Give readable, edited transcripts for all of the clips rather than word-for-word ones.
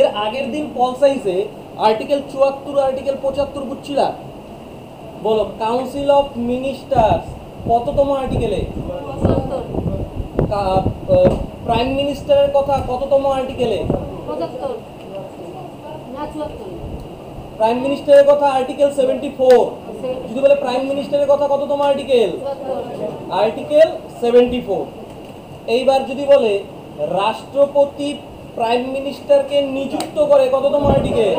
এর আগের দিন পল সায়েন্সে আর্টিকেল ৭৪ আর্টিকেল ৭৫ বুঝছিলা? বলো কাউন্সিল অফ মিনিস্টার্স কততম আর্টিকেলে? প্রাইম মিনিস্টারের কথা কততম আর্টিকেলে? প্রাইম মিনিস্টারের কথা আর্টিকেল ৭৪। যদি বলে প্রাইম মিনিস্টারের কথা কততম আর্টিকেল? আর্টিকেল ৭৪। এইবার যদি বলে রাষ্ট্রপতি প্রাইম মিনিস্টারকে নিযুক্ত করে কততম আর্টিকেল?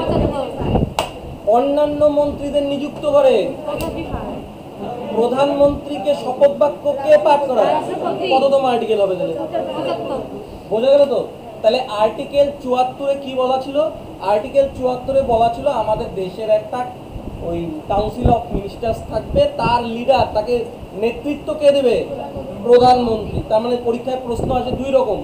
অন্যান্য মন্ত্রীদের নিযুক্ত করে। প্রধানমন্ত্রীকে শপথ বাক্য কে পাঠ করায়? কততম আর্টিকেল হবে তাহলে? বোঝা গেল তো? তাহলে আর্টিকেল ৭৪-এ কি বলা ছিল? আর্টিকেল ৭৪-এ বলা ছিল আমাদের দেশের একটা ওই কাউন্সিল অফ মিনিস্টার্স থাকবে, তার লিডার, তাকে নেতৃত্ব কে দেবে? প্রধানমন্ত্রী। তার মানে পরীক্ষায় প্রশ্ন আসে দুই রকম।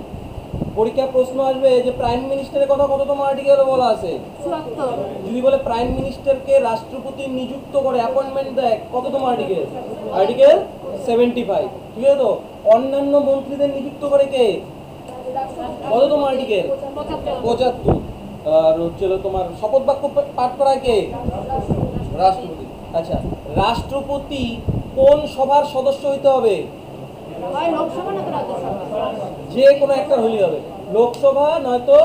পরীক্ষায় প্রশ্ন আসবে যে প্রাইম মিনিস্টারের কথা কততম আর্টিকেলে বলা আছে? ৭৪। যদি বলে প্রাইম মিনিস্টারকে রাষ্ট্রপতি নিযুক্ত করে অ্যাপয়েন্টমেন্ট দেয় কততম আর্টিকেল? আর্টিকেল ৭৫। ঠিক আছে তো? অন্যান্য মন্ত্রীদের নিযুক্ত করে কে? কততম আর্টিকেল? ৭৫। আর হচ্ছিল তোমার শপথ বাক্য পাঠ করায় কে? রাষ্ট্রপতি। আচ্ছা, রাষ্ট্রপতি কোন সভার সদস্য হইতে হবে? যে কোনো একটা হলেই হবে, লোকসভা নয়তো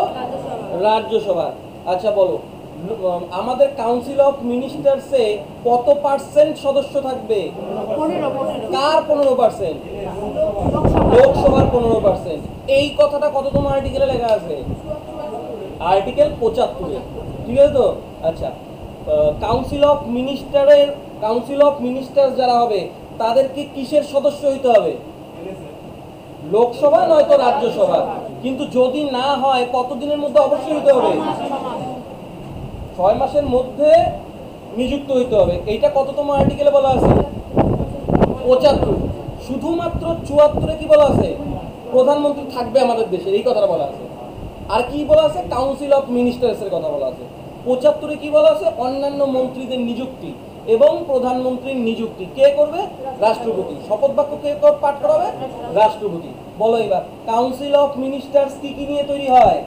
রাজ্যসভা। আচ্ছা বলো আমাদের কাউন্সিল অফ মিনিস্টার্সে কত পার্সেন্ট সদস্য থাকবে? কার 15%? লোকসভার 15%। এই কথাটা কততম আর্টিকেলে লেখা আছে? আর্টিকেল ৭৫-এ। ঠিক আছে তো? আচ্ছা, কাউন্সিল অফ মিনিস্টার যারা হবে তাদেরকে কিসের সদস্য হইতে হবে? লোকসভা নয়তো রাজ্যসভা। কিন্তু যদি না হয় কতদিনের মধ্যে অবশ্যই হইতে হবে? 6 মাসের মধ্যে নিযুক্ত হইতে হবে। এইটা কততম আর্টিকেলে বলা আছে? ৭৫। শুধুমাত্র ৭৪-এ কি বলা আছে? প্রধানমন্ত্রী থাকবে আমাদের দেশে, এই কথাটা বলা আছে। আর কি বলা আছে? কাউন্সিল অফ মিনিস্টার্সের কথা বলা আছে। ৭৫-এ কি বলা আছে? অন্যান্য মন্ত্রীদের নিযুক্তি এবং প্রধানমন্ত্রীর নিযুক্তি কে করবে? রাষ্ট্রপতি। শপথ বাক্য কে পাঠ করাবে? রাষ্ট্রপতি। বলো এবার কাউন্সিল অফ মিনিস্টার্স কি কি নিয়ে তৈরি হয়?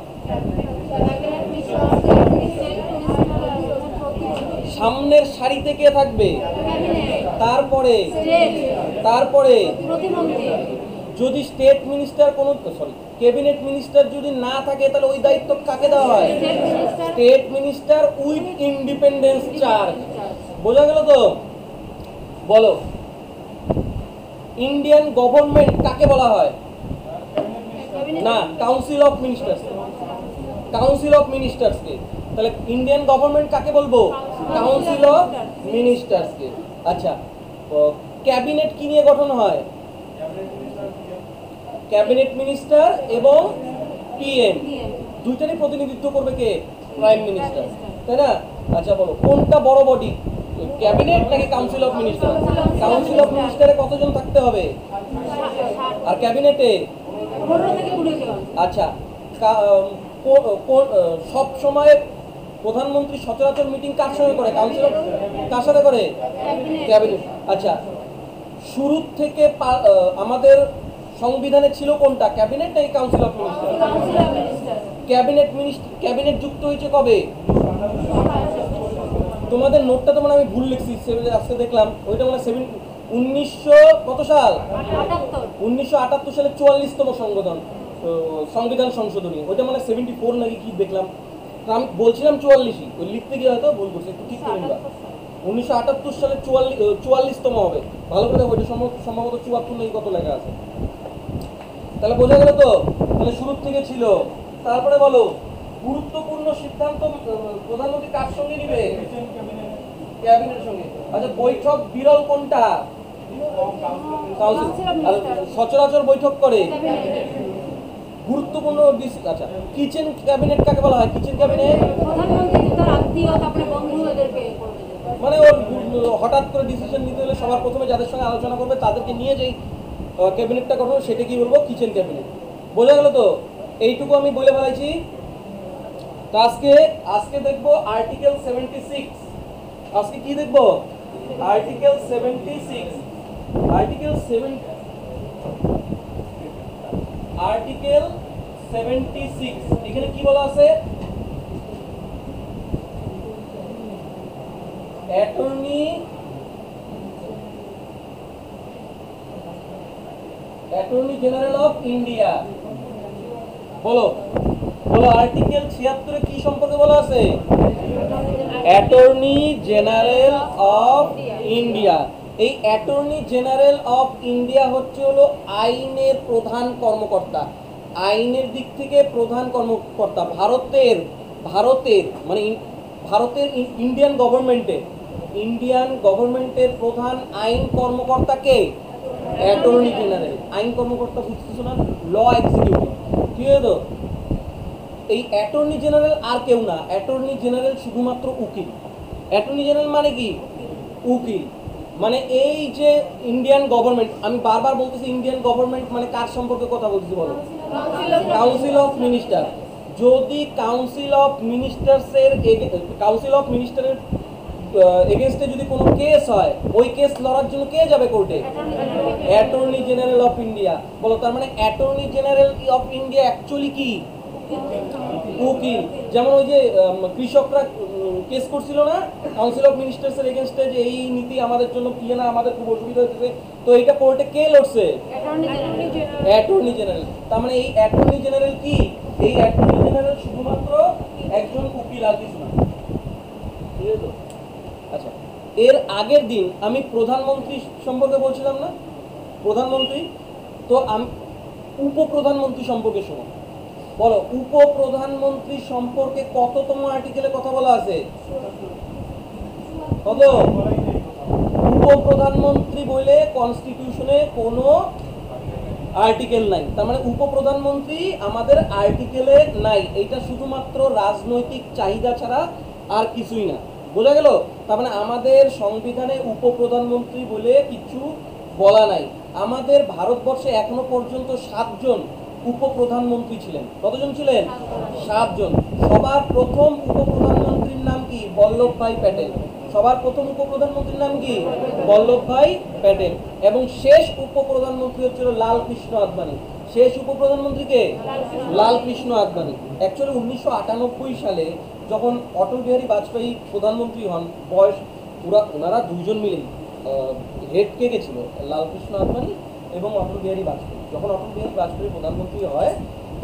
সামনের সারিতে কে থাকবে? তারপরে যদি স্টেট মিনিস্টার কোনো ক্যাবিনেট মিনিস্টার যদি না থাকে তাহলে ওই দায়িত্ব কাকে দেওয়া হয়? State minister with independence charge. বোঝা গেল তো? বলো ইন্ডিয়ান গভর্নমেন্ট কাকে বলা হয়? না, কাউন্সিল অফ মিনিস্টার্সকে। তাহলে ইন্ডিয়ান গভর্নমেন্ট কাকে বলবো? কাউন্সিল অফ মিনিস্টার্সকে। আচ্ছা, ক্যাবিনেট কি নিয়ে গঠন হয়? ক্যাবিনেট মিনিস্টার এবং পিএম দুইটারই প্রতিনিধিত্ব করবে কে? প্রাইম মিনিস্টার, তাই না? আচ্ছা বলো কোনটা বড় বডি, ক্যাবিনেট নাকি council of minister? Council of মিনিস্টারে কতজন থাকতে হবে? আর ক্যাবিনেটে? আচ্ছা, সব সময় প্রধানমন্ত্রী সচরাচর মিটিং কার সঙ্গে করে? কাউন্সিল অফ কার সাথে করে? ক্যাবিনেট। আচ্ছা, শুরু থেকে আমাদের সংবিধানে ছিল কোনটা, ক্যাবিনেট নাকি কাউন্সিল অফ মিনিস্টার? ক্যাবিনেট যুক্ত হয়েছে কবে? তোমাদের নোটটা তো মানে আমি ভুল লিখছি, আজকে দেখলাম ওইটা মানে 1900 কত সাল? 1978 সালে 44তম সংবিধান সংশোধনী। ওইটা মানে 74 নাকি কি দেখলাম। আমি বলছিলাম 44ই, ওই লিখতে গিয়ে হয়তো ভুল করছি, একটু ঠিক করে নিবা। 1978 সালে 44তম হবে। ভালো করে ওইটা সম্ভবত 74 নাকি কত লেখা আছে। তাহলে বোঝা গেল তো? তাহলে শুরুর থেকে ছিল। তারপরে বলো গুরুত্বপূর্ণ সিদ্ধান্ত প্রধানমন্ত্রী কার সঙ্গে নিবে? ক্যাবিনেটের সঙ্গে। আচ্ছা, বৈঠক বিরল কোনটা? সচরাচর বৈঠক করে গুরুত্বপূর্ণ। আচ্ছা, কিচেন ক্যাবিনেট কাকে বলা হয়? কিচেন ক্যাবিনেট মানে ওর হঠাৎ করে ডিসিশন নিতে হলে সবার প্রথমে যাদের সঙ্গে আলোচনা করবে তাদেরকে নিয়ে যেই ক্যাবিনেটটা গঠন, সেটা কি বলবো? Kitchen cabinet. বোঝা গেল তো? এইটুকু আমি বলে ফেলাইছি। আজকে দেখবো আর্টিকেল 76। আজকে কি দেখবো? আর্টিকেল 76। আর্টিকেল 76 এখানে কি বলা আছে? Attorney general of India. বলো বলো আর্টিকেল 76 কি সম্পর্কে বলা আছে? Attorney general of India. এই অ্যাটর্নি জেনারেল অফ ইন্ডিয়া হচ্ছে হলো আইনের প্রধান কর্মকর্তা, আইনের দিক থেকে প্রধান কর্মকর্তা ভারতের মানে ভারতের ইন্ডিয়ান গভর্নমেন্টের প্রধান আইন কর্মকর্তা কে? Attorney general. আইন কর্মকর্তা বুঝতেছো না? ল এক্সিকিউটিভ, ঠিক আছে তো? এই অ্যাটর্নি জেনারেল আর কেউ না, অ্যাটর্নি জেনারেল শুধুমাত্র উকিল। অ্যাটর্নি জেনারেল মানে কি? উকিল। মানে এই যে ইন্ডিয়ান গভর্নমেন্ট, আমি বারবার বলতেছি ইন্ডিয়ান গভর্নমেন্ট মানে কার সম্পর্কে কথা বলতেছি বলো? Council of minister. যদি কাউন্সিল অফ মিনিস্টারের এগেইনস্টে যদি কোনো কেস হয়, ওই কেস লড়ার জন্য কে যাবে কোর্টে? Attorney general of India. বলো, তার মানে attorney general of India actually কি? উকিল। যেমন ওই যে কৃষকরা কেস করছিল না কাউন্সিল অফ মিনিস্টার্স এর এগেইনস্টে, যে এই নীতি আমাদের জন্য কি না, আমাদের খুব অসুবিধা হচ্ছে, তো এইটা কোর্টে কে লড়ছে? Attorney general. তার মানে এই অ্যাটর্নি জেনারেল কি? এই অ্যাটর্নি জেনারেল শুধুমাত্র একজন উকিল, আর কিছু না, ঠিক আছে তো? আচ্ছা, এর আগের দিন আমি প্রধানমন্ত্রী সম্পর্কে বলছিলাম না? প্রধানমন্ত্রী, তো আমি উপপ্রধানমন্ত্রী সম্পর্কে শোনো। বলো, উপপ্রধানমন্ত্রী সম্পর্কে কততম আর্টিকেলে কথা বলা আছে? কত? উপপ্রধানমন্ত্রী বলে কনস্টিটিউশনে কোনো আর্টিকেল নাই। তার মানে উপপ্রধানমন্ত্রী আমাদের আর্টিকেলে নাই। এটা শুধুমাত্র রাজনৈতিক চাহিদা ছাড়া আর কিছুই না। বোঝা গেল? তার মানে আমাদের সংবিধানে উপপ্রধানমন্ত্রী বলে কিছু বলা নাই। আমাদের ভারতবর্ষে এখনো পর্যন্ত 7 জন উপপ্রধানমন্ত্রী ছিলেন। কতজন ছিলেন? 7 জন। সবার প্রথম উপপ্রধানমন্ত্রীর নাম কি? বল্লভভাই প্যাটেল। সবার প্রথম উপপ্রধানমন্ত্রীর নাম কি? বল্লভভাই প্যাটেল। এবং শেষ উপপ্রধানমন্ত্রী হচ্ছিল লালকৃষ্ণ আদবানি। শেষ উপপ্রধানমন্ত্রীকে লালকৃষ্ণ আদবানি। অ্যাকচুয়ালি 1998 সালে যখন অটল বিহারী বাজপেয়ী প্রধানমন্ত্রী হন, বয়স ওনারা দুইজন মিলেই হেড কে গেছিল, লালকৃষ্ণ আদবানি এবং অটল বিহারী বাজপেয়ী। যখন অটল বিহারী বাজপেয়ী প্রধানমন্ত্রী হয়,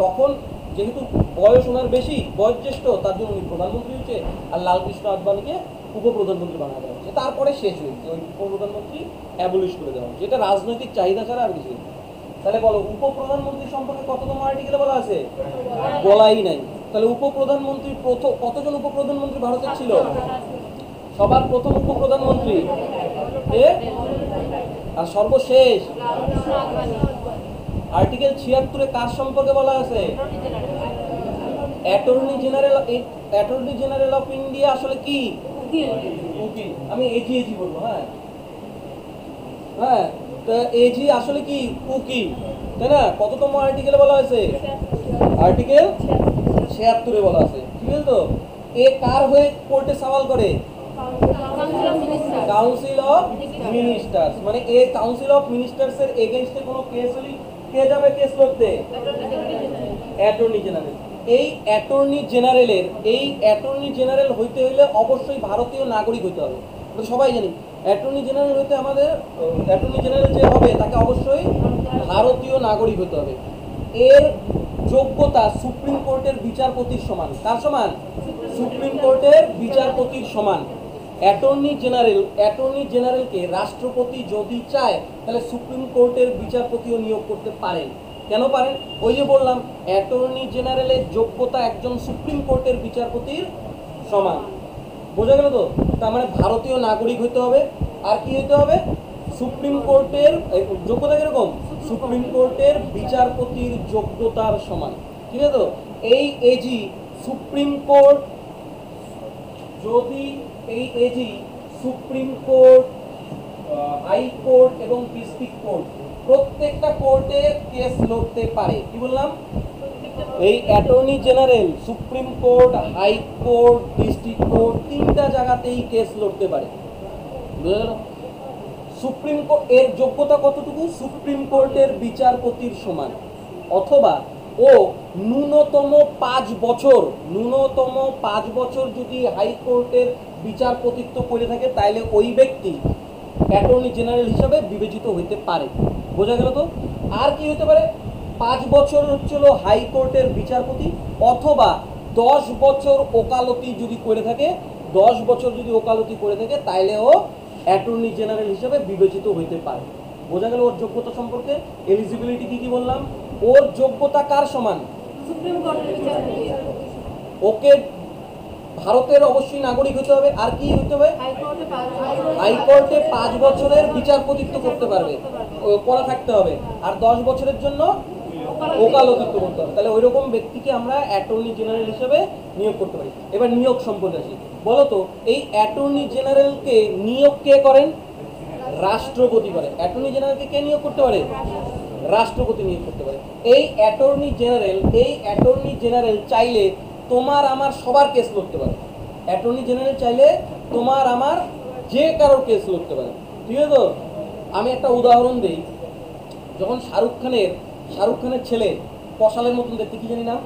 তখন যেহেতু বয়স ওনার বেশি, বয়োজ্যেষ্ঠ, তার জন্য উনি প্রধানমন্ত্রী হচ্ছে, আর লালকৃষ্ণ আদবানিকে উপপ্রধানমন্ত্রী বানানো দেওয়া হচ্ছে। তারপরে শেষ হয়েছে, ওই উপপ্রধানমন্ত্রী অ্যাবলিশ করে দেওয়া হচ্ছে। এটা রাজনৈতিক চাহিদা ছাড়া আর কিছু। তাহলে বলো, উপপ্রধানমন্ত্রী সম্পর্কে কততম আর্টিকেলে বলা আছে? বলাই নাই। তাহলে উপপ্রধানমন্ত্রী কতজন উপপ্রধানমন্ত্রী ভারতের ছিল? সবার প্রথম উপপ্রধানমন্ত্রী কে? আর সর্বশেষ আর্টিকেল 76 কার সম্পর্কে বলা আছে? অ্যাটর্নি জেনারেল অফ ইন্ডিয়া আসলে কি? উকিল। আমি এজি বলবো। হ্যাঁ, তো এজি আসলে কি? উকিল, তাই না? কততম আর্টিকেলে বলা হয়েছে? আর্টিকেল 76 বলা আছে, ঠিক আছে তো? এ কার হয়ে কোর্টে সওয়াল করে? Council of ministers. মানে এই কাউন্সিল অফ মিনিস্টার্স এর এগেইনস্টে কোনো কেস হলে কে যাবে কেস করতে? Attorney general. এই অ্যাটর্নি জেনারেল হইতে হইলে অবশ্যই ভারতীয় নাগরিক হইতে হবে। আমরা সবাই জানি অ্যাটর্নি জেনারেল হইতে আমাদের অ্যাটর্নি জেনারেল যে হবে তাকে অবশ্যই ভারতীয় নাগরিক হতে হবে। এর যোগ্যতা সুপ্রিম কোর্টের বিচারপতির সমান। কার সমান? সুপ্রিম কোর্টের বিচারপতির সমান। অ্যাটর্নি জেনারেলকে রাষ্ট্রপতি যদি চায় তাহলে সুপ্রিম কোর্টের বিচারপতিও নিয়োগ করতে পারেন। কেন পারেন? ওই যে বললাম, অ্যাটর্নি জেনারেলের যোগ্যতা একজন সুপ্রিম কোর্টের বিচারপতির সমান। বোঝা গেল তো? তার মানে ভারতীয় নাগরিক হতে হবে। আর কি হতে হবে? সুপ্রিম কোর্টের যোগ্যতা কিরকম? সুপ্রিম কোর্টের বিচারপতির যোগ্যতার সমান, ঠিক আছে তো? এই এজি সুপ্রিম কোর্ট, যদি এই এজি সুপ্রিম কোর্ট, হাইকোর্ট এবং ডিস্ট্রিক্ট কোর্ট প্রত্যেকটা কোর্টে কেস লড়তে পারে। কি বললাম? এই attorney general supreme court, high court, district court 3টা জায়গাতেই কেস লড়তে পারে। বুঝা গেল? সুপ্রিম কোর্ট এর যোগ্যতা কতটুকু? সুপ্রিম কোর্টের বিচারপতির সমান, অথবা ও ন্যূনতম 5 বছর যদি হাইকোর্টের বিচারপতিত্ব করে থাকে, তাহলে ওই ব্যক্তি অ্যাটর্নি জেনারেল হিসাবে বিবেচিত হইতে পারে। বোঝা গেল তো? আর কি হতে পারে? 5 বছর হচ্ছিল হাইকোর্টের বিচারপতি, অথবা 10 বছর ওকালতি যদি করে থাকে, 10 বছর যদি ওকালতি করে থাকে, তাহলে ও অ্যাটর্নি জেনারেল হিসাবে বিবেচিত হইতে পারে। বোঝা গেল ওর যোগ্যতা সম্পর্কে? এলিজিবিলিটি কি কি বললাম? ওর যোগ্যতা কার সমান? সুপ্রিম কোর্টের বিচারপতি। ওকে ভারতের অবশ্যই নাগরিক হতে হবে। আর কি হতে হবে? হাইকোর্টে 5 বছরের বিচারপতিত্ব করতে পারবে, করা থাকতে হবে। আর 10 বছরের জন্য ওকালতিত্ব করতে হবে। তাহলে ওইরকম ব্যক্তিকে আমরা অ্যাটর্নি জেনারেল হিসেবে নিয়োগ করতে পারি। এবার নিয়োগ সম্পর্কে আসি। বলো তো, এই অ্যাটর্নি জেনারেলকে নিয়োগ কে করেন? রাষ্ট্রপতি করে। অ্যাটর্নি জেনারেলকে কে নিয়োগ করতে পারে? রাষ্ট্রপতি নিয়োগ করতে পারে। এই অ্যাটর্নি জেনারেল চাইলে তোমার আমার সবার কেস লড়তে পারে। অ্যাটর্নি জেনারেল চাইলে তোমার আমার যে কারোর কেস লড়তে পারে। ঠিক আছে তো? আমি একটা উদাহরণ দিই। যখন শাহরুখ খানের ছেলে, কসালের মতন দেখতে, কি জানি নাম,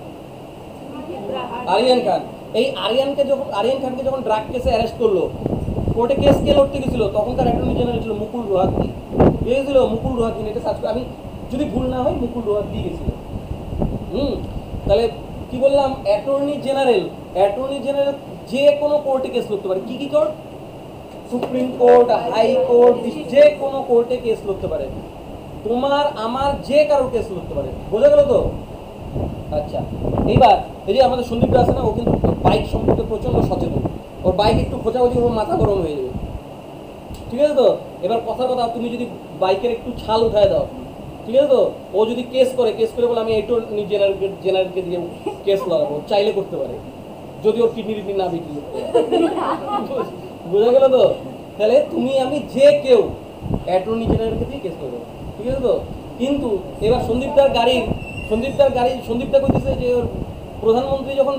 আরিয়ান খান। এই আরিয়ান খানকে যখন ড্রাগ কেসে অ্যারেস্ট করলো, কোর্টে কেস কে লড়তে গেছিল? তখনকার অ্যাটর্নি জেনারেল ছিল মুকুল রোহাতগি। গিয়েছিল মুকুল রোহাতগি, এটা সার্চ করে, আমি যদি ভুল না হয় মুকুল রোহাতগি গেছিল। তাহলে কি বললাম? অ্যাটর্নি জেনারেল যে কোনো কোর্টে কেস লড়তে পারে। কি কি কোর্ট? সুপ্রিম কোর্ট, হাইকোর্ট, যে কোনো কোর্টে কেস লড়তে পারে। তোমার আমার যে কারোর কেস লড়তে পারে। বোঝা গেল তো? আচ্ছা, এইবার এই যে আমাদের সন্দীপ আছে না, ও কিন্তু বাইক সম্পর্কে প্রচন্ড সচেতন। ওর বাইক একটু খোঁচাখুচি, ওর মাথা গরম হয়ে যাবে। ঠিক আছে তো? এবার কথা, তুমি যদি বাইকের একটু ছাল উঠায় দাও, ঠিক আছে তো, ও যদি কেস করে বলে আমি অ্যাটর্নি জেনারেলকে দিয়ে কেস লড়াবো, চাইলে করতে পারে, যদি ওর কিডনি না বিক্রি করতে পারে। বোঝা গেল তো? তাহলে তুমি আমি যে কেউ অ্যাটর্নি জেনারেলকে দিয়ে কেস করবো। ঠিক আছে তো? কিন্তু এবার সন্দীপদা কইতেছে যে ওর প্রধানমন্ত্রী যখন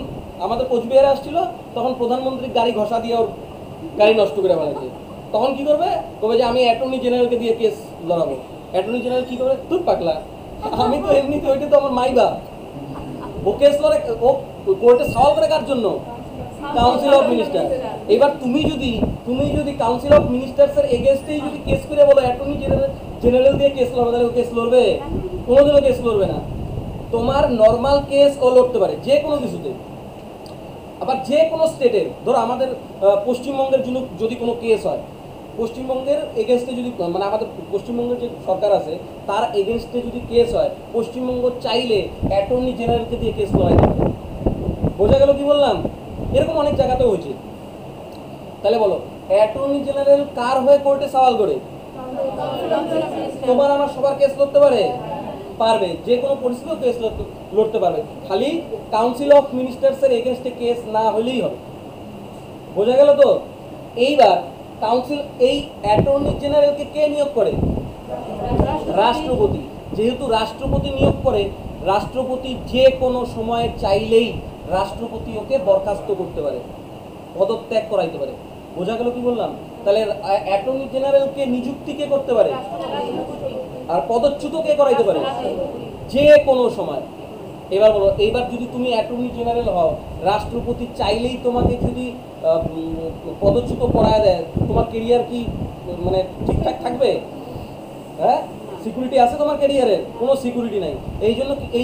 আমাদের কোচবিহারে আসছিল, তখন প্রধানমন্ত্রীর গাড়ি ঘষা দিয়ে ওর গাড়ি নষ্ট করে ফেলেছে। তখন কি করবে? কবে যে আমি অ্যাটর্নি জেনারেলকে দিয়ে কেস লড়াবো। অ্যাটর্নি জেনারেল কি করবে? তুই পাকলা, আমি তো এমনিতে, ওইটা তো আমার মাইবা। ও কেস লড়ে, ও কোর্টে সওয়াল করে কার জন্য? Council of minister. এবার তুমি যদি কাউন্সিল অফ মিনিস্টার্সের এগেইনস্টেই যদি কেস করে বলো অ্যাটর্নি জেনারেল দিয়ে কেস লড়বে, তাহলে ও কেস লড়বে? কোনোদিনও কেস লড়বে না। তোমার নর্মাল কেস ও লড়তে পারে যে কোনো কিছুতে। আবার যে কোনো স্টেটের, ধরো আমাদের পশ্চিমবঙ্গের জন্য যদি কোনো কেস হয়, পশ্চিমবঙ্গের এগেনস্টে যদি, মানে আমাদের পশ্চিমবঙ্গের যে সরকার আছে তার এগেনস্টে যদি কেস হয়, পশ্চিমবঙ্গ চাইলে অ্যাটর্নি জেনারেলকে দিয়ে কেস লড়াইতে পারে। বোঝা গেল কি বললাম? এরকম অনেক জায়গাতে হয়েছে। তাহলে বলো, অ্যাটর্নি জেনারেল কার হয়ে কোর্টে সওয়াল করে? তোমার আমার সবার কেস লড়তে পারবে, যে কোনো পরিস্থিতিও কেস লড়তে পারবে, খালি কাউন্সিল অফ মিনিস্টার্সের এগেনস্টে কেস না হলেই হবে। বোঝা গেল তো? এইবার এই অ্যাটর্নি জেনারেলকে কে নিয়োগ করে? রাষ্ট্রপতি। যেহেতু রাষ্ট্রপতি নিয়োগ করে, রাষ্ট্রপতি যে কোনো সময় চাইলেই রাষ্ট্রপতি ওকে বরখাস্ত করতে পারে, পদত্যাগ করাইতে পারে। বোঝা গেল কি বললাম? তাহলে অ্যাটর্নি জেনারেলকে নিযুক্তি কে করতে পারে? আর পদচ্যুত কে করাইতে পারে? যে কোনো সময়। এবার বলো, এইবার যদি তুমি অ্যাটর্নি জেনারেল হও, রাষ্ট্রপতি চাইলেই তোমাকে যদি পদচ্যুত করায় দেয়, তোমার কেরিয়ার কি মানে ঠিকঠাক থাকবে? হ্যাঁ, সিকিউরিটি আছে তোমার ক্যারিয়ারের? কোনো সিকিউরিটি নাই। এই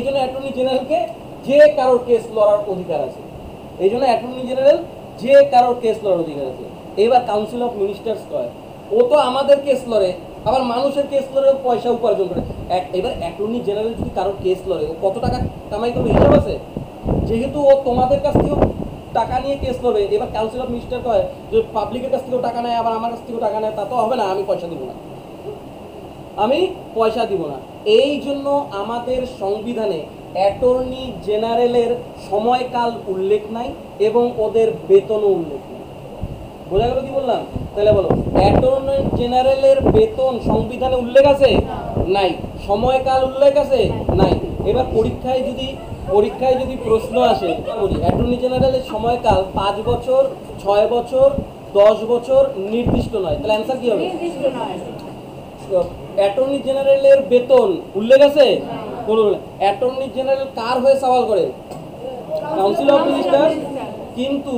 জন্য অ্যাটর্নি জেনারেলকে যে কারোর কেস লড়ার অধিকার আছে। এই জন্য অ্যাটর্নি জেনারেল যে কারোর কেস লড়ার অধিকার আছে। এবার কাউন্সিল অফ মিনিস্টার্স কয়, ও তো আমাদের কেস লড়ে, আবার মানুষের কেস লড়ে পয়সা উপার্জন করে। এবার অ্যাটর্নি জেনারেল যদি কারোর কেস লড়ে, ও কত টাকা কামাই করবে হিসাব আছে? যেহেতু ও তোমাদের কাছ থেকেও টাকা নিয়ে কেস লড়বে, এবার কাউন্সিল অফ মিনিস্টার কয় যে পাবলিকের কাছ থেকেও টাকা নেয়, আবার আমার কাছ থেকেও টাকা নেয়, তা তো হবে না, আমি পয়সা দিব না। এই জন্য আমাদের সংবিধানে অ্যাটর্নি জেনারেলের সময়কাল উল্লেখ নাই এবং ওদের বেতনও উল্লেখ নাই। বোঝা গেল কি বললাম? তাহলে বলো, অ্যাটর্নি জেনারেলের বেতন সংবিধানে উল্লেখ আছে? নাই। সময়কাল উল্লেখ আছে? নাই। এবার পরীক্ষায় যদি প্রশ্ন আসে, বলি অ্যাটর্নি জেনারেলের সময়কাল 5 বছর, 6 বছর, 10 বছর, নির্দিষ্ট নয়, তাহলে অ্যান্সার কি হবে? অ্যাটর্নি জেনারেলের বেতন উল্লেখ আছে? অ্যাটর্নি জেনারেল কার হয়ে সওয়াল করে? কাউন্সিল অফ মিনিস্টার, কিন্তু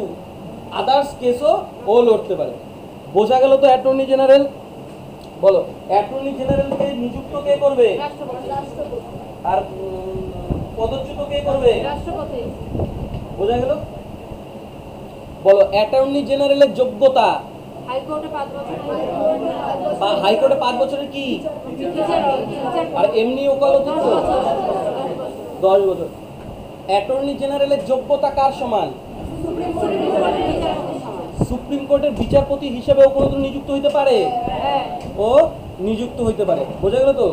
আদার্স কেসও ও লড়তে পারে। বোঝা গেল তো অ্যাটর্নি জেনারেল? বলো, অ্যাটর্নি জেনারেলকে নিযুক্ত কে করবে আর পদচ্যুত কে করবে? রাষ্ট্রপতি। বোঝা গেল? বলো, অ্যাটর্নি জেনারেলের যোগ্যতা হাইকোর্টে 5 বছর, বা হাইকোর্টে 5 বছরের কি, আর এমনি ওকালতি 10 বছর। অ্যাটর্নি জেনারেলের যোগ্যতা কার সমান? সুপ্রিম কোর্টের বিচারপতি হিসেবে ও কোনোদিন নিযুক্ত হইতে পারে? ও নিযুক্ত হইতে পারে। বোঝা গেল তো?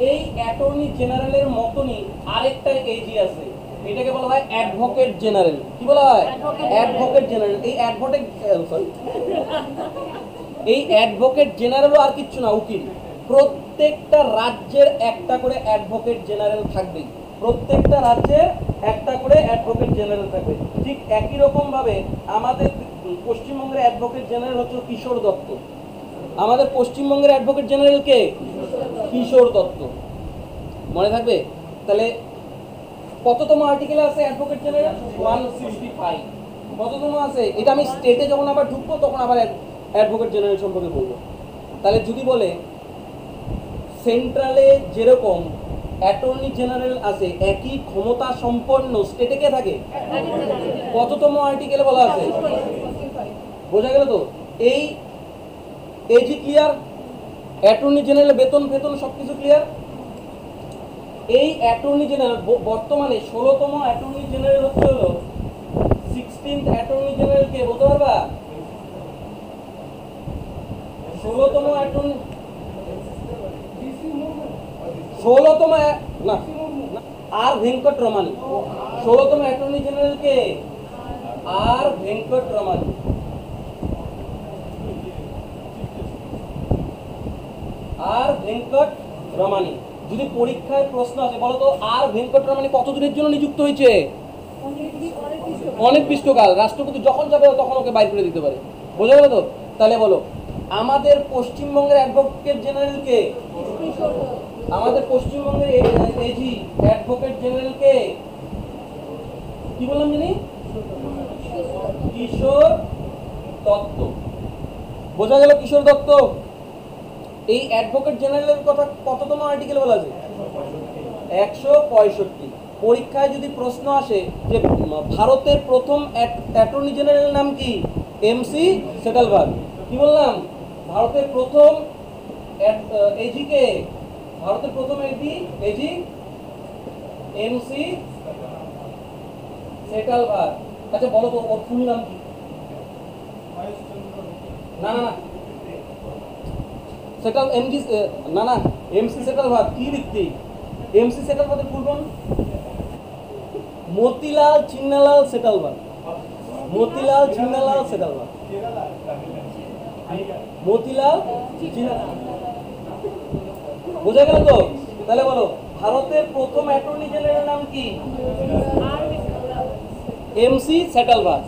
এই অ্যাটর্নি জেনারেলের মতনই আরেকটা এজি আছে, এটাকে বলা হয় অ্যাডভোকেট জেনারেল। কি বলা হয়? Advocate general. এই অ্যাডভোকেট জেনারেলও আর কিচ্ছু না, উকিল। প্রত্যেকটা রাজ্যের একটা করে অ্যাডভোকেট জেনারেল থাকবে, প্রত্যেকটা রাজ্যের একটা করে অ্যাডভোকেট জেনারেল থাকবে। ঠিক একই রকম ভাবে আমাদের পশ্চিমবঙ্গের অ্যাডভোকেট জেনারেল হচ্ছে কিশোর দত্ত। আমাদের পশ্চিমবঙ্গের অ্যাডভোকেট জেনারেল কে? কিশোর দত্ত। মনে থাকবে? তাহলে কততম আর্টিকেলে আছে অ্যাডভোকেট জেনারেল? 165। কততম আছে? এটা আমি স্টেটে যখন আবার ঢুকবো তখন আবার অ্যাডভোকেট জেনারেল সম্পর্কে বলবো। তাহলে যদি বলে সেন্ট্রালে যেরকম অ্যাটর্নি জেনারেল আছে, একই ক্ষমতা সম্পন্ন স্টেটে কে থাকে? কততম আর্টিকেলে বলা আছে? বোঝা গেল তো? এই এজি ক্লিয়ার? অ্যাটর্নি জেনারেলের বেতন ফেতন সবকিছু ক্লিয়ার? এই অ্যাটর্নি জেনারেল বর্তমানে 16তম অ্যাটর্নি জেনারেল হচ্ছে হলো 16th অ্যাটর্নি জেনারেল কে বলতে পারবা? 16তম অ্যাটর্নি, 16তম না, আর ভেঙ্কট রমানি। 16তম অ্যাটর্নি জেনারেল কে? আর ভেঙ্কট রমানি। আর ভেঙ্কট রমানি। যদি পরীক্ষায় প্রশ্ন আসে, বলো তো আর ভেঙ্কট রমানি কতদিনের জন্য নিযুক্ত হয়েছে? অনির্দিষ্টকাল। রাষ্ট্রপতি যখন যাবে তখন ওকে বাইর করে দিতে পারে। বোঝা গেল তো? তাহলে বলো, আমাদের পশ্চিমবঙ্গের অ্যাডভোকেট জেনারেল কে? আমাদের পশ্চিমবঙ্গের এজি অ্যাডভোকেট জেনারেল কে? কি বললাম জানি? কিশোর দত্ত। বোঝা গেল? কিশোর দত্ত। এই অ্যাডভোকেট জেনারেলের কথা কততম আর্টিকেল বলা আছে? 165। পরীক্ষায় যদি প্রশ্ন আসে যে ভারতের প্রথম অ্যাটর্নি জেনারেলের নাম কি? এমসি সেটালভার। কি বললাম? ভারতের প্রথম এজি কে? ভারতের প্রথম এজি এমসি সেটালভার। আচ্ছা বলো তো ওর ফুল নাম কি? না না না, সেটাল এমজি, না না, এমসি সেটালভার কি লিখতে? এমসি সেটালভারের ফুল ফর্ম মতিলাল চিন্নালাল সেটালভার। মতিলাল চিন্নালাল সেটালভার। মতিলাল চিন্নালাল। বোঝা গেল তো? তাহলে বলো, ভারতের প্রথম অ্যাটর্নি জেনারেলের নাম কি? এমসি সেটালভার।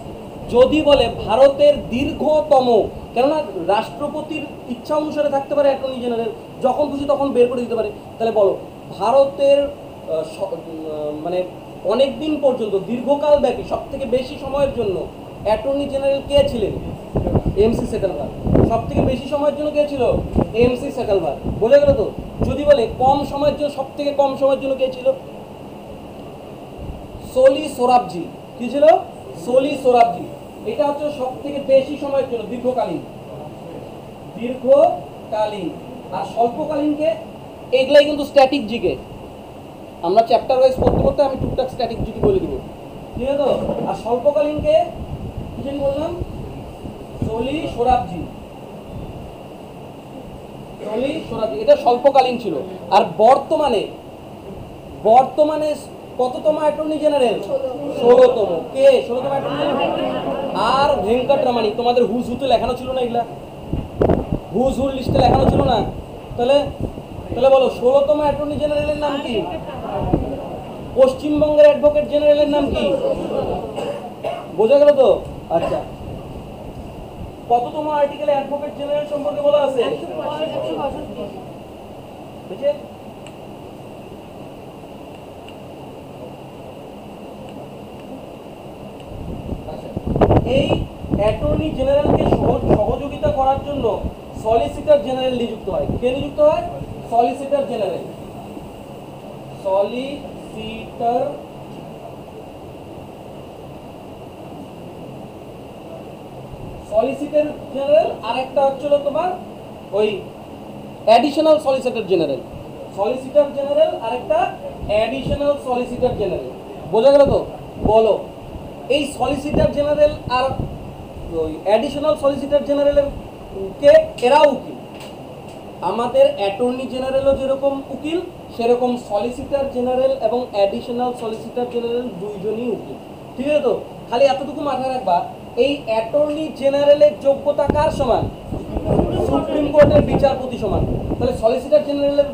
যদি বলে ভারতের দীর্ঘতম, কেননা রাষ্ট্রপতির ইচ্ছা অনুসারে থাকতে পারে অ্যাটর্নি জেনারেল, যখন খুশি তখন বের করে দিতে পারে, তাহলে বলো ভারতের মানে অনেক দিন পর্যন্ত দীর্ঘকাল ব্যাপী সব থেকে বেশি সময়ের জন্য অ্যাটর্নি জেনারেল কে ছিলেন? এমসি সেটালভার। সব থেকে বেশি সময়ের জন্য কে ছিল? এমসি সেটালভার। বোঝা গেল তো? যদি বলে কম সময়ের জন্য, সব থেকে কম সময়ের জন্য কে ছিল? সোলি সোরাবজি। কি ছিল? সোলি সোরাবজি। এটা হচ্ছে সব থেকে বেশি সময়ের জন্য, দীর্ঘকালীন। দীর্ঘকালীন আর স্বল্পকালীনকে, এগুলাই কিন্তু স্ট্যাটিক জিকে। আমরা চ্যাপ্টার ওয়াইজ পড়তে পড়তে আমি টুকটাক স্ট্যাটিক জিকে বলে দিব, ঠিক আছে তো? আর স্বল্পকালীনকে কি জানি বললাম? সোলি সোরাবজি। সোলি সোরাবজি, এটা স্বল্পকালীন ছিল। আর বর্তমানে কততম অ্যাটর্নি জেনারেল? 16তম। কে 16তম অ্যাটর্নি জেনারেল? আর ভেঙ্কট রমানি। তোমাদের হুজ হুতে লেখানো ছিল না এগুলা? হুজ হুর লিস্টে লেখানো ছিল না? তাহলে তাহলে বলো 16তম অ্যাটর্নি জেনারেলের নাম কি? পশ্চিমবঙ্গের অ্যাডভোকেট জেনারেলের নাম কি? বোঝা গেল তো? আচ্ছা, কততম আর্টিকেলে অ্যাডভোকেট জেনারেল সম্পর্কে বলা আছে? বুঝছে? এই অ্যাটর্নি জেনারেলকে সহযোগিতা করার জন্য সলিসিটর জেনারেল নিযুক্ত হয়। কে নিযুক্ত হয়? Solicitor general. Solicitor solicitor general, আরেকটা হচ্ছিল তোমার ওই additional solicitor general. Solicitor general আরেকটা অ্যাডিশনাল সলিসিটর জেনারেল। বোঝা গেল তো? বলো, এই সলিসিটর জেনারেল আর ওই অ্যাডিশনাল সলিসিটর জেনারেলের কে এরাও উকিল। আমাদের অ্যাটর্নি জেনারেলও যেরকম উকিল, সেরকম সলিসিটর জেনারেল এবং অ্যাডিশনাল সলিসিটর জেনারেল দুইজনই উকিল। ঠিক আছে তো? খালি এতটুকু মাথায় রাখবা, এই অ্যাটর্নি জেনারেলের যোগ্যতা কার সমান? সুপ্রিম কোর্টের বিচারপতি সমান। তাহলে সলিসিটর জেনারেলের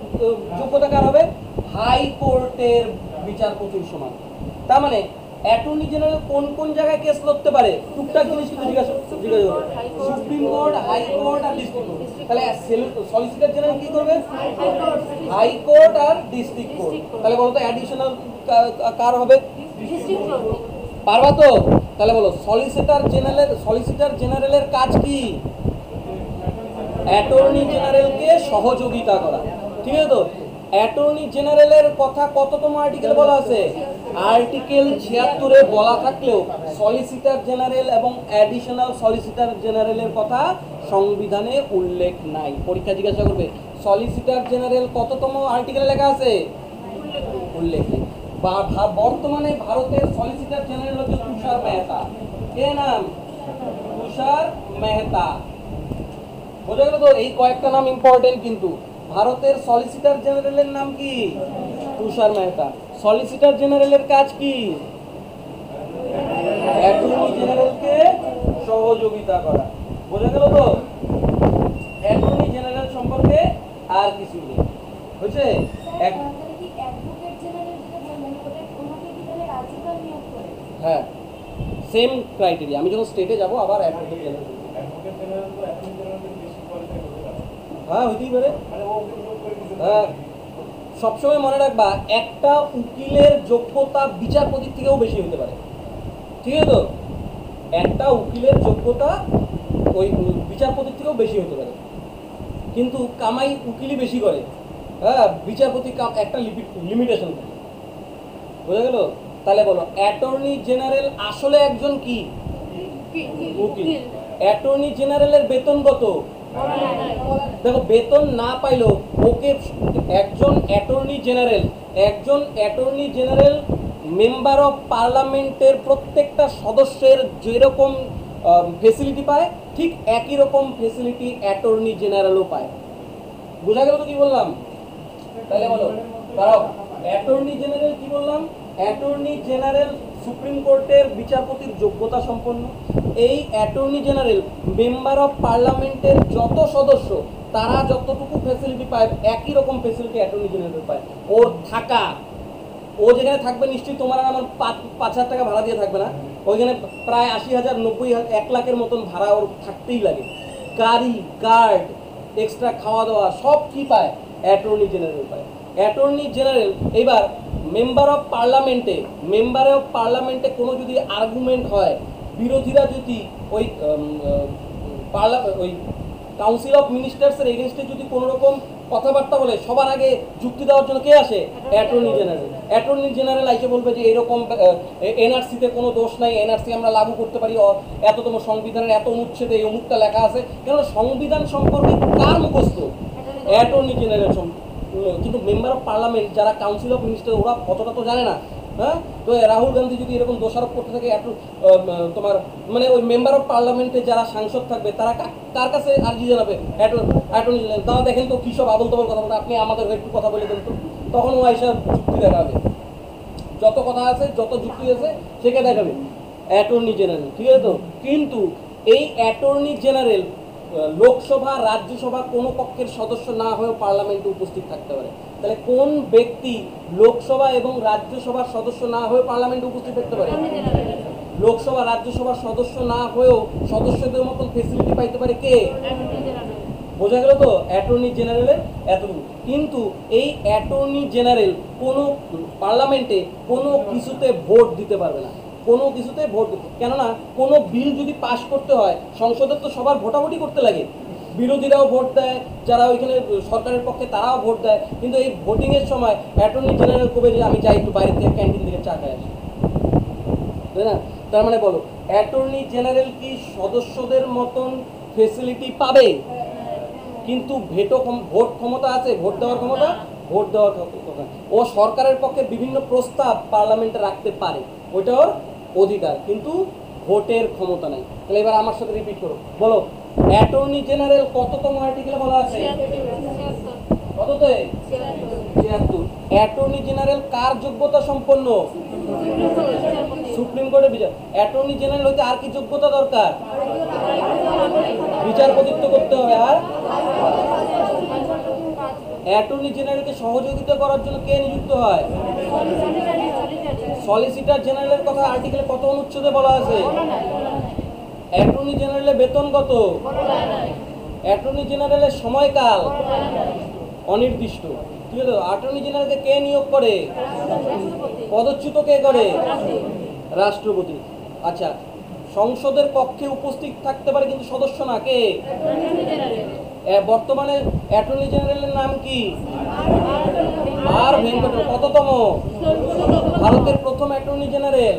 যোগ্যতা কার হবে? হাইকোর্টের বিচারপতির সমান। তার মানে অ্যাটর্নি জেনারেল কোন কোন জায়গায় কেস লড়তে পারে? টুকটাক জিনিস কিন্তু জিজ্ঞাসা সুপ্রিম কোর্ট, হাইকোর্ট আর ডিস্ট্রিক্ট কোর্ট। তাহলে সলিসিটর জেনারেল কি করবে? হাইকোর্ট আর ডিস্ট্রিক্ট কোর্ট। তাহলে বলো তো অ্যাডিশনাল কার হবে? পারবা তো? তাহলে বলো সলিসিটর জেনারেলের কাজ কি? অ্যাটর্নি জেনারেলকে সহযোগিতা করা। ঠিক আছে তো? অ্যাটর্নি জেনারেলের কথা কততম আর্টিকেল বলা আছে? আর্টিকেল 76-এ বলা থাকলেও সলিসিটর জেনারেল এবং অ্যাডিশনাল সলিসিটর জেনারেলের কথা সংবিধানে উল্লেখ নাই। পরীক্ষা জিজ্ঞাসা করবে সলিসিটর জেনারেল কততম আর্টিকেলে লেখা আছে? উল্লেখ নেই। বর্তমানে ভারতের সলিসিটর জেনারেল হচ্ছে তুষার মেহতা। কে নাম? তুষার মেহতা। বোঝা গেল তো? এই কয়েকটা নাম ইম্পর্টেন্ট কিন্তু। ভারতের সলিসিটর জেনারেলের নাম কি? তুষার মেহতা। সলিসিটর জেনারেলের কাজ কি? অ্যাটর্নি জেনারেলকে সহযোগিতা করা। বোঝা গেল তো? অ্যাটর্নি জেনারেল সম্পর্কে আর কিছু নেই। বুঝছে? হ্যাঁ, সেম ক্রাইটেরিয়া। আমি যখন স্টেটে যাব আবার অ্যাডভোকেট জেনারেল। হ্যাঁ, হইতেই পারে। হ্যাঁ, সবসময় মনে রাখবা, একটা উকিলের যোগ্যতা বিচারপতির থেকেও বেশি হতে পারে। ঠিক আছে তো? একটা উকিলের যোগ্যতা ওই বিচারপতির থেকেও বেশি হতে পারে, কিন্তু কামাই উকিলই বেশি করে। হ্যাঁ, বিচারপতি একটা লিমিটেশন থাকে। বোঝা গেল? তাহলে বলো, অ্যাটর্নি জেনারেল আসলে একজন কি? উকিল। অ্যাটর্নি জেনারেলের বেতন কত? দেখো, বেতন না পাইলেও ওকে একজন অ্যাটর্নি জেনারেল মেম্বার অফ পার্লামেন্টের প্রত্যেকটা সদস্যের যেরকম ফেসিলিটি পায়, ঠিক একই রকম ফেসিলিটি অ্যাটর্নি জেনারেলও পায়। বোঝা গেল তো কি বললাম? তাহলে বলো, দাঁড়াও, অ্যাটর্নি জেনারেল কি বললাম? অ্যাটর্নি জেনারেল সুপ্রিম কোর্টের বিচারপতির যোগ্যতা সম্পন্ন। এই অ্যাটর্নি জেনারেল মেম্বার অফ পার্লামেন্টের যত সদস্য তারা যতটুকু ফ্যাসিলিটি পায়, একই রকম ফ্যাসিলিটি অ্যাটর্নি জেনারেল পায়। ওর থাকা, ও যেখানে থাকবে নিশ্চয়ই তোমার আর আমার 5,000 টাকা ভাড়া দিয়ে থাকবে না। ওইখানে প্রায় 80,000, 90,000, 1 লাখের মতন ভাড়া ওর থাকতেই লাগে। গাড়ি, গার্ড, এক্সট্রা খাওয়া দাওয়া সব কি পায়? অ্যাটর্নি জেনারেল পায়। অ্যাটর্নি জেনারেল এইবার মেম্বার অফ পার্লামেন্টে কোনো যদি আর্গুমেন্ট হয়, বিরোধীরা যদি ওই কাউন্সিল অফ মিনিস্টার্সের এগেনস্টে যদি কোনো রকম কথাবার্তা বলে, সবার আগে যুক্তি দেওয়ার জন্য কে আসে? Attorney general. অ্যাটর্নি জেনারেল আইসে বলবে যে এরকম এনআরসিতে কোনো দোষ নাই, এনআরসি আমরা লাগু করতে পারি, এততম সংবিধানের এত অনুচ্ছেদে এই অমুকটা লেখা আছে। কেননা সংবিধান সম্পর্কে কার মুখস্থ? Attorney general. কিন্তু মেম্বার অফ পার্লামেন্ট যারা কাউন্সিল অফ মিনিস্টার, ওরা অতটা তো জানে না। হ্যাঁ, তো রাহুল গান্ধী যদি এরকম দোষারোপ করতে থাকে, তোমার মানে ওই মেম্বার অফ পার্লামেন্টে যারা সাংসদ থাকবে তারা কার কাছে আর্জি জানাবে? Attorney general. তারা দেখেন তো কী সব আবল তাবল কথা বলতে, আপনি আমাদের একটু কথা বলে দেন তো। তখন ও আইসা যুক্তি দেখাবে, যত কথা আছে, যত যুক্তি আছে সেকে দেখাবে অ্যাটর্নি জেনারেল। ঠিক আছে তো? কিন্তু এই অ্যাটর্নি জেনারেল লোকসভা, রাজ্যসভা কোনো পক্ষের সদস্য না হয়েও পার্লামেন্টে উপস্থিত থাকতে পারে। তাহলে কোন ব্যক্তি লোকসভা এবং রাজ্যসভার সদস্য না হয়ে পার্লামেন্টে উপস্থিত থাকতে পারে? লোকসভা, রাজ্যসভার সদস্য না হয়েও সদস্যদের মতন ফেসিলিটি পাইতে পারে কে? বোঝা গেল তো? অ্যাটর্নি জেনারেলের এতটুকু। কিন্তু এই অ্যাটর্নি জেনারেল কোনো পার্লামেন্টে কোনো কিছুতে ভোট দিতে পারবে না। কোনো কিছুতে ভোট, কেননা কোনো বিল যদি পাশ করতে হয় সংসদের তো সবার ভোটাভুটি করতে লাগে, বিরোধীরাও ভোট দেয়, যারা ওইখানে সরকারের পক্ষে তারাও ভোট দেয়, কিন্তু এই ভোটিংয়ের সময় অ্যাটর্নি জেনারেল কবে যে আমি যাই একটু বাইরে থেকে ক্যান্টিন থেকে চা খাই আসি, তাই না? তার মানে বলো অ্যাটর্নি জেনারেল কি সদস্যদের মতন ফেসিলিটি পাবে? কিন্তু ভোট ক্ষমতা আছে, ভোট দেওয়ার ক্ষমতা, ভোট দেওয়ার ক্ষমতা, ও সরকারের পক্ষে বিভিন্ন প্রস্তাব পার্লামেন্টে রাখতে পারে, ওইটা ওর অধিকার, কিন্তু ভোটের ক্ষমতা নাই। তাহলে এবার আমার সাথে রিপিট করো, বলো অ্যাটর্নি জেনারেল কততম আর্টিকেলে বলা আছে? কততে? 76। অ্যাটর্নি জেনারেল কার যোগ্যতা সম্পন্ন? সুপ্রিম কোর্টের বিচার। অ্যাটর্নি জেনারেল হইতে আর কি যোগ্যতা দরকার? বিচারপতিত্ব করতে হবে। আর অ্যাটর্নি জেনারেলকে সহযোগিতা করার জন্য কে নিযুক্ত হয়? সলিসিটর জেনারেলের কথা আর্টিকেলে কত অনুচ্ছেদে বলা আছে? অ্যাটর্নি জেনারেলের বেতন কত? অ্যাটর্নি জেনারেলের সময়কাল অনির্দিষ্ট, ঠিক আছে? অ্যাটর্নি জেনারেলকে কে নিয়োগ করে? পদচ্যুত কে করে? রাষ্ট্রপতি। আচ্ছা, সংসদের কক্ষে উপস্থিত থাকতে পারে কিন্তু সদস্য না, কে? বর্তমানে অ্যাটর্নি জেনারেলের নাম কি? আর ভেঙ্কট। কততম? ভারতের প্রথম attorney general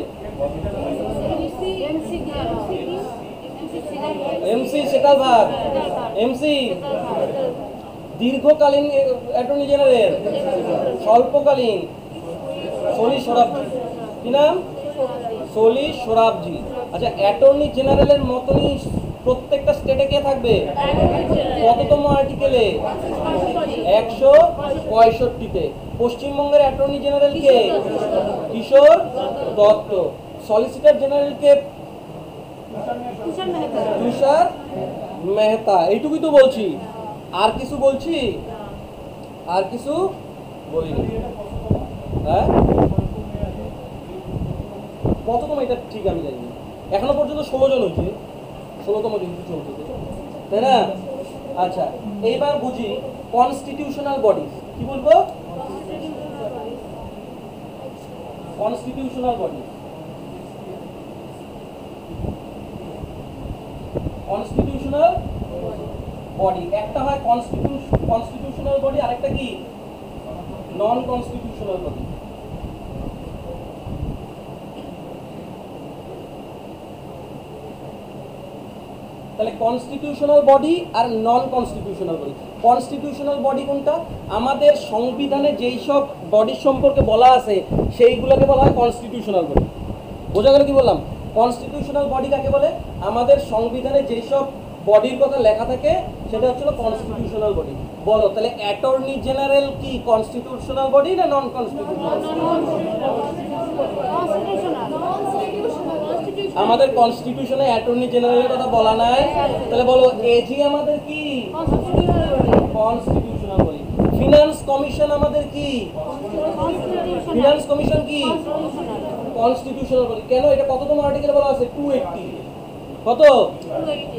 MC Setalvad. MC. দীর্ঘকালীন অ্যাটর্নি জেনারেল, স্বল্পকালীন সলি সোরাবজি। কি নাম? সলি সোরাবজি। আচ্ছা, অ্যাটর্নি জেনারেলের মতনই প্রত্যেকটা স্টেটে কে থাকবে? কততম আর্টিকেলে? 165-তে। পশ্চিমবঙ্গের অ্যাটর্নি জেনারেল কে? কিশোর দত্ত। সলিসিটর জেনারেল কে? তুষার মেহতা। এইটুকুই তো বলছি, আর কিছু বলছি? আর কিছু বলিনি। হ্যাঁ, কততম এটা ঠিক আমি জানি না। এখনো পর্যন্ত 16 জন হয়েছে, 16তম কিন্তু চলতেছে, তাই না? আচ্ছা, এইবার বুঝি কনস্টিটিউশনাল বডি। কি বলবো? Constitutional body. কনস্টিটিউশনাল বডি একটা হয় কনস্টিটিউশনাল বডি, আরেকটা কি? নন কনস্টিটিউশনাল বডি। তাহলে কনস্টিটিউশনাল বডি আর non constitutional body. Constitutional body কোনটা? আমাদের সংবিধানে যেই সব বডি সম্পর্কে বলা আছে সেইগুলোকে বলা হয় কনস্টিটিউশনাল বডি। বোঝা গেল কি বললাম? কনস্টিটিউশনাল বডি কাকে বলে? আমাদের সংবিধানে যেই সব বডির কথা লেখা থাকে সেটা হচ্ছে কনস্টিটিউশনাল বডি। বলো তাহলে অ্যাটর্নি জেনারেল কি কনস্টিটিউশনাল বডি না নন কনস্টিটিউশনাল? আমাদের কনস্টিটিউশনে অ্যাটর্নি জেনারেলের কথা বলা নাই, তাহলে বলো এজি আমাদের কি? Constitutional body. ফিনান্স কমিশন আমাদের কি? ফিনান্স কমিশন কি? Constitutional body. কেন? এটা কততম আর্টিকেলে বলা আছে? 280। কত?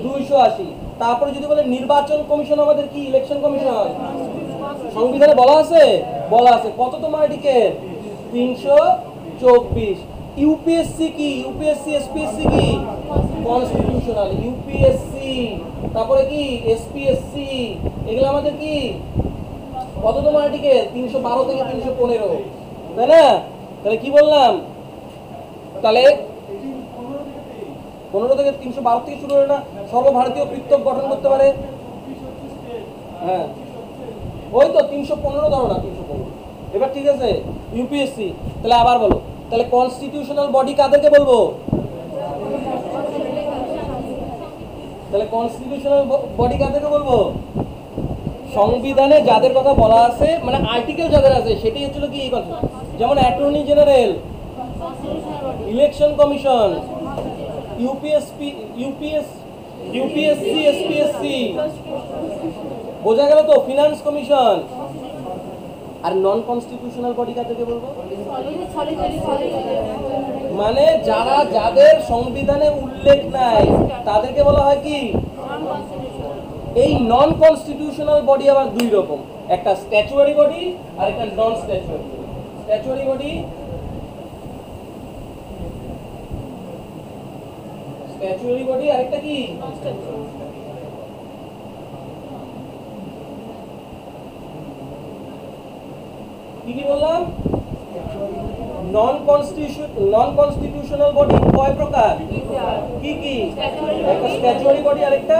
280। তারপরে যদি বলে নির্বাচন কমিশন আমাদের কি? Election commission. সংবিধানে বলা আছে? বলা আছে। কততম আর্টিকেল? 324। ইউপিএসসি কি? ইউপিএসসি এসপিএসসি কি? কনস্টিটিউশনাল। ইউপিএসসি, তারপরে কি এসপিএসসি, এগুলো আমাদের কি? কততম আর্টিকেল? 312 থেকে 315, তাই না? তাহলে কি বললাম? তাহলে 15 থেকে 312 থেকে শুরু হলো না? সর্বভারতীয় পৃথক গঠন করতে পারে। হ্যাঁ, ওই তো 315 ধরো না, 315। এবার ঠিক আছে, ইউপিএসসি। তাহলে আবার বলো, তাহলে কনস্টিটিউশনাল বডি কাদেরকে বলবো? তাহলে কনস্টিটিউশনাল বডি কাদেরকে বলবো? সংবিধানে যাদের কথা বলা আছে, মানে আর্টিকেল যাদের আছে সেটাই হচ্ছিল কি? যেমন attorney general, election commission, UPSC SPSC. বোঝা গেল তো? Finance commission. আর নন কনস্টিটিউশনাল বডি কাদেরকে বলবো? মানে যারা, যাদের সংবিধানে উল্লেখ নাই তাদেরকে বলা হয় কি? এই নন কনস্টিটিউশনাল বডি আবার দুই রকম, একটা স্ট্যাচুয়ারি বডি আর একটা নন স্ট্যাচুয়ারি বডি। স্ট্যাচুয়ারি বডি স্ট্যাচুয়ারি বডি, আরেকটা কি? কি কি বললাম? নন কনস্টিটিউশনাল বডি কয় প্রকার? কি কি? একটা স্ট্যাচুয়ারি বডি, আরেকটা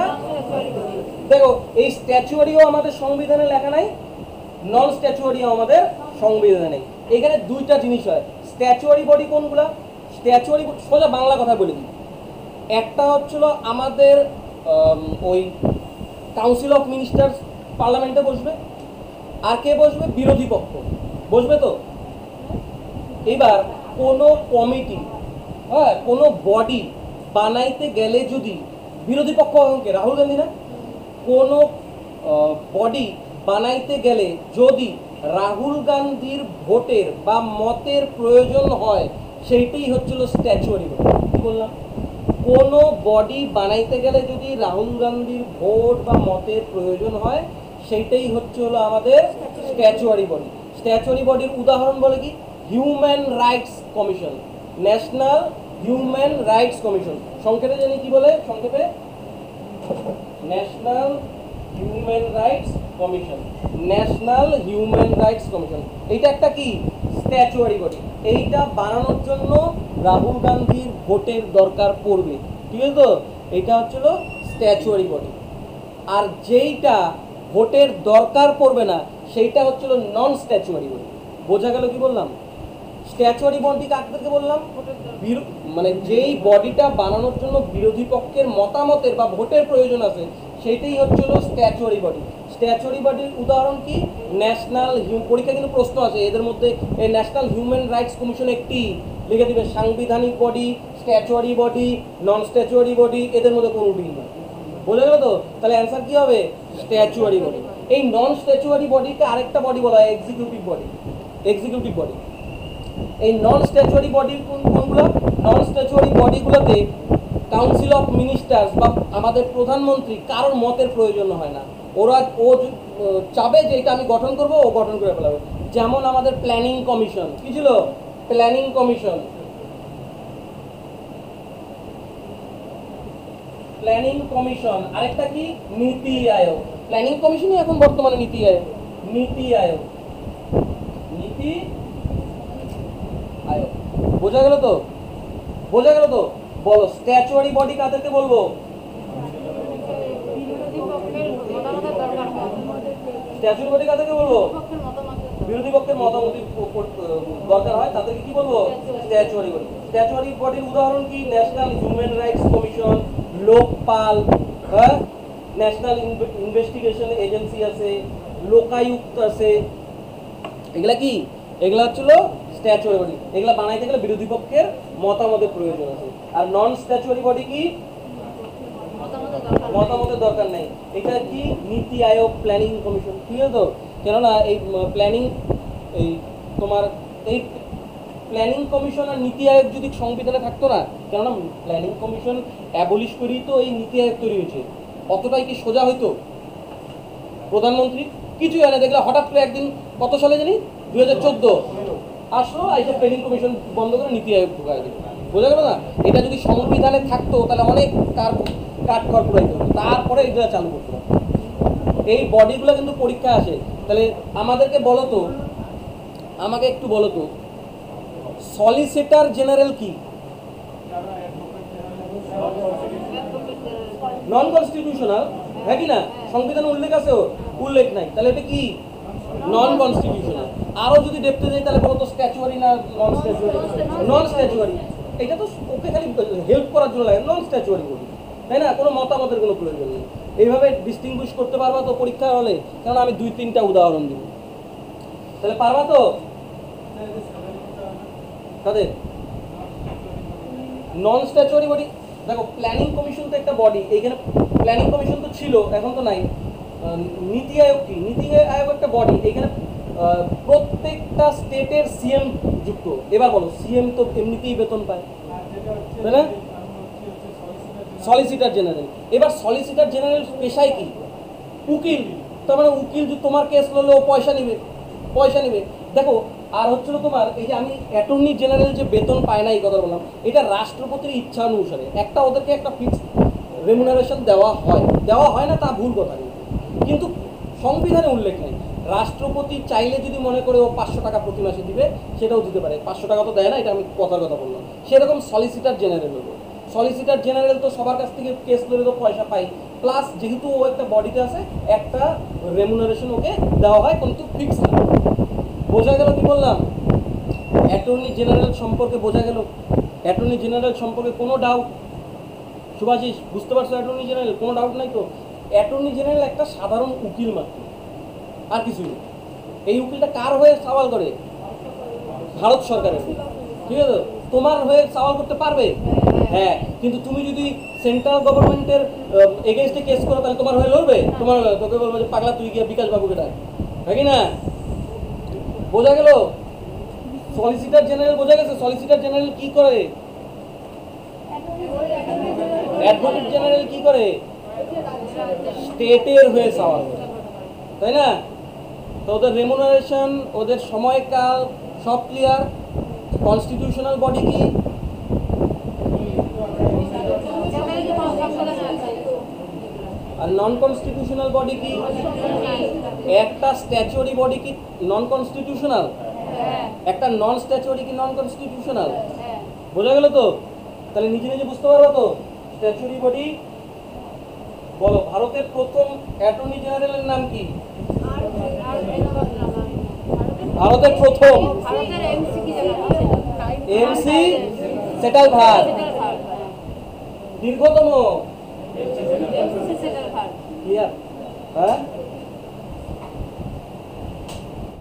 দেখো এই স্ট্যাচুয়ারিও আমাদের সংবিধানে লেখা নাই, নন স্ট্যাচুয়ারিও আমাদের সংবিধানে নেই। এখানে দুইটা জিনিস হয়। স্ট্যাচুয়ারি বডি কোনগুলা? স্ট্যাচুয়ারি সোজা বাংলা কথা বলে দিই। একটা হচ্ছিল আমাদের ওই কাউন্সিল অফ মিনিস্টার্স পার্লামেন্টে বসবে, আর কে বসবে? বিরোধী পক্ষ বসবে। তো এবার কোনো কমিটি, হ্যাঁ, কোনো বডি বানাইতে গেলে যদি বিরোধী পক্ষ কে? রাহুল গান্ধী না? কোনো বডি বানাইতে গেলে যদি রাহুল গান্ধীর ভোটের বা মতের প্রয়োজন হয়, সেইটাই হচ্ছিল স্ট্যাচুয়ারি বডি। কি বললাম? কোনো বডি বানাইতে গেলে যদি রাহুল গান্ধীর ভোট বা মতের প্রয়োজন হয়, সেইটাই হচ্ছে হলো আমাদের স্ট্যাচুয়ারি বডি। স্ট্যাচুয়ারি বডির উদাহরণ বলে কি? Human rights commission, national human rights commission. সংক্ষেপে জানি কি বলে? সংক্ষেপে national human rights commission, national human rights commission. এইটা একটা কি? স্ট্যাচুয়ারি বডি। এইটা বানানোর জন্য রাহুল গান্ধীর ভোটের দরকার পড়বে, ঠিক আছে? তো এইটা হচ্ছিল স্ট্যাচুয়ারি বডি। আর যেইটা ভোটের দরকার পড়বে না, সেইটা হচ্ছিল নন স্ট্যাচুয়ারি বডি। বোঝা গেল কি বললাম? স্ট্যাচুয়ারি বডি কাকে বললাম? মানে যেই বডিটা বানানোর জন্য বিরোধী পক্ষের মতামতের বা ভোটের প্রয়োজন আছে, সেইটাই হচ্ছিল স্ট্যাচুয়ারি বডি। স্ট্যাচুয়ারি বডির উদাহরণ কি? ন্যাশনাল পরীক্ষা কিন্তু প্রশ্ন আছে এদের মধ্যে, এই ন্যাশনাল হিউম্যান রাইটস কমিশন একটি লিখে দিবে। সাংবিধানিক বডি, স্ট্যাচুয়ারি বডি, নন স্ট্যাচুয়ারি বডি, এদের মধ্যে কোনোটিই না। বোঝা গেল তো? তাহলে অ্যান্সার কি হবে? স্ট্যাচুয়ারি বডি। এই নন স্ট্যাচুয়ারি বডিকে আরেকটা বডি বলা হয় এক্সিকিউটিভ বডি। Executive body. এই নন স্ট্যাচুয়ারি বডির কোনগুলো? নন স্ট্যাচুয়ারি বডিগুলোতে কাউন্সিল অফ মিনিস্টার্স বা আমাদের প্রধানমন্ত্রী কারোর মতের প্রয়োজন হয় না। ও চাবে যে এটা আমি গঠন করব, ও গঠন করে ফেলাবে। যেমন আমাদের প্ল্যানিং কমিশন, কি ছিল? Planning commission. প্ল্যানিং কমিশন, আরেকটা কি? নীতি আয়োগ। প্ল্যানিং কমিশনই এখন বর্তমানে নীতি আয়োগ। নীতি আয়োগ, নীতি আয়োগ। বোঝা গেল তো? বোঝা গেল তো? বলো স্ট্যাচুয়ারি বডি কাদেরকে বলবো? বিরোধী পক্ষের মতামতের দরকার হয়। স্ট্যাচুয়ারি বডি কাদেরকে বলবো? পক্ষের মতামতের বিরোধী পক্ষের মতামতের দরকার হয়, তাদেরকে কি বলবো? স্ট্যাচুয়ারি বডি। স্ট্যাচুয়ারি বডির উদাহরণ কি? National human rights commission, Lokpal, হ্যাঁ, ন্যাশনাল ইনভেস্টিগেশন এজেন্সি আছে, লোকায়ুক্ত আছে। এগুলা কি? এগুলা হচ্ছিল স্ট্যাচুয়ারি বডি। এগুলা বানাইতে গেলে বিরোধী পক্ষের মতামতের প্রয়োজন আছে। আর নন স্ট্যাচুয়ারি বডি কি? মতামতের দরকার নেই। এটা কি? নীতি আয়োগ, প্ল্যানিং কমিশন, ঠিক আছে তো? কেননা এই প্ল্যানিং, এই তোমার এই প্ল্যানিং কমিশন আর নীতি আয়োগ যদি সংবিধানে থাকতো না, কেননা প্ল্যানিং কমিশন অ্যাবলিশ করেই তো এই নীতি আয়োগ তৈরি হয়েছে। অতটাই কি সোজা হইতো? প্রধানমন্ত্রী কিছুই হয় না, দেখলে হঠাৎ করে একদিন কত সালে জানি 2014 আসলো, এইসব প্ল্যানিং কমিশন বন্ধ করে নীতি আয়োগ ঢুকায় দিল। বোঝা গেল না? এটা যদি সংবিধানে থাকতো তাহলে অনেক কাঠখড় পুরাইতে হতো, তারপরে এগুলো চালু করতে হবে। এই বডিগুলো কিন্তু পরীক্ষায় আসে। তাহলে আমাদেরকে বলো তো, আমাকে একটু বলো তো, সলিসিটার জেনারেল কি? নন কনস্টিটিউশনাল, হ্যাঁ কি না? সংবিধানে উল্লেখ আছে? উল্লেখ নাই, তাহলে এটা কি? নন কনস্টিটিউশনাল। আরো যদি দেখতে যাই তাহলে বলো তো স্ট্যাচুয়ারি না নন স্ট্যাচুয়ারি? নন স্ট্যাচুয়ারি। এটা তো ওকে খালি হেল্প করার জন্য লাগে, নন স্ট্যাচুয়ারি বলি, তাই না? কোনো মতামতের কোনো প্রয়োজন নেই। এইভাবে ডিস্টিংগুইশ করতে পারবা তো পরীক্ষা হলে? কারণ আমি 2-3টা উদাহরণ দিব, তাহলে পারবা তো? তাদের নন স্ট্যাচুয়ারি বডি, দেখো প্ল্যানিং কমিশন তো একটা বডি, এইখানে প্ল্যানিং কমিশন তো ছিল, এখন তো নাই। নীতি আয়োগ কি? নীতি আয়োগ একটা বডি, এখানে প্রত্যেকটা স্টেটের সিএম যুক্ত। এবার বলো, সিএম তো এমনিতেই বেতন পায়, তাই না? Solicitor general. এবার সলিসিটার জেনারেল পেশায় কি? উকিল। তার মানে উকিল যদি তোমার কেস লড়লে ও পয়সা নিবে, পয়সা নিবে। দেখো আর হচ্ছিল তোমার এই যে আমি অ্যাটর্নি জেনারেল যে বেতন পায় না এই কথা বললাম, এটা রাষ্ট্রপতির ইচ্ছা অনুসারে একটা ওদেরকে একটা ফিক্সড রেমুনারেশন দেওয়া হয় না তা ভুল কথা কিন্তু সংবিধানে উল্লেখ নেই। রাষ্ট্রপতি চাইলে যদি মনে করে ও 500 টাকা প্রতি মাসে দিবে সেটাও দিতে পারে, 500 টাকা তো দেয় না, এটা আমি কথার কথা বললাম। সেরকম সলিসিটার জেনারেল হলো, সলিসিটার জেনারেল তো সবার কাছ থেকে কেস করে তো পয়সা পাই, প্লাস যেহেতু ও একটা বডিতে আছে একটা রেমুনারেশন ওকে দেওয়া হয় কিন্তু ফিক্সড না। বোঝা গেল কি বললাম? অ্যাটর্নি জেনারেল সম্পর্কে বোঝা গেল। অ্যাটর্নি জেনারেল সম্পর্কে কোনো ডাউট? সুভাষিস বুঝতে পারছো অ্যাটর্নি জেনারেল? কোনো ডাউট নাই তো? অ্যাটর্নি জেনারেল একটা সাধারণ উকিল মাত্র, আর কিছুই না। এই উকিলটা কার হয়ে সওয়াল করে? ভারত সরকারের। ঠিক আছে, তোমার হয়ে সওয়াল করতে পারবে? হ্যাঁ, কিন্তু তুমি যদি সেন্ট্রাল গভর্নমেন্টের এগেইনস্টে কেস করো তাহলে তোমার হয়ে লড়বে? তোমার তোকে বলবো যে পাগলা তুই গিয়ে বিকাশ বাবুকে ডাক, হয় কি না? বোঝা গেল? সলিসিটার জেনারেল বোঝা গেছে? সলিসিটার জেনারেল কি করে? অ্যাডভোকেট জেনারেল কি করে? স্টেটের হয়ে সওয়াল করে, তাই না? তো ওদের রেমুনারেশন, ওদের সময়কাল সব ক্লিয়ার। কনস্টিটিউশনাল বডি কি? আর নন কনস্টিটিউশনাল বডি কি? একটা স্ট্যাচুয়ারি বডি কি নন কনস্টিটিউশনাল? একটা নন স্ট্যাচুয়ারি কি নন কনস্টিটিউশনাল? বোঝা গেল তো? তাহলে নিজে নিজে বুঝতে পারবো তো? স্ট্যাচুয়ারি বডি বলো। ভারতের প্রথম অ্যাটর্নি জেনারেলের নাম কি? ভারতের প্রথম এমসি সেটাল ভার। দীর্ঘতম? হ্যাঁ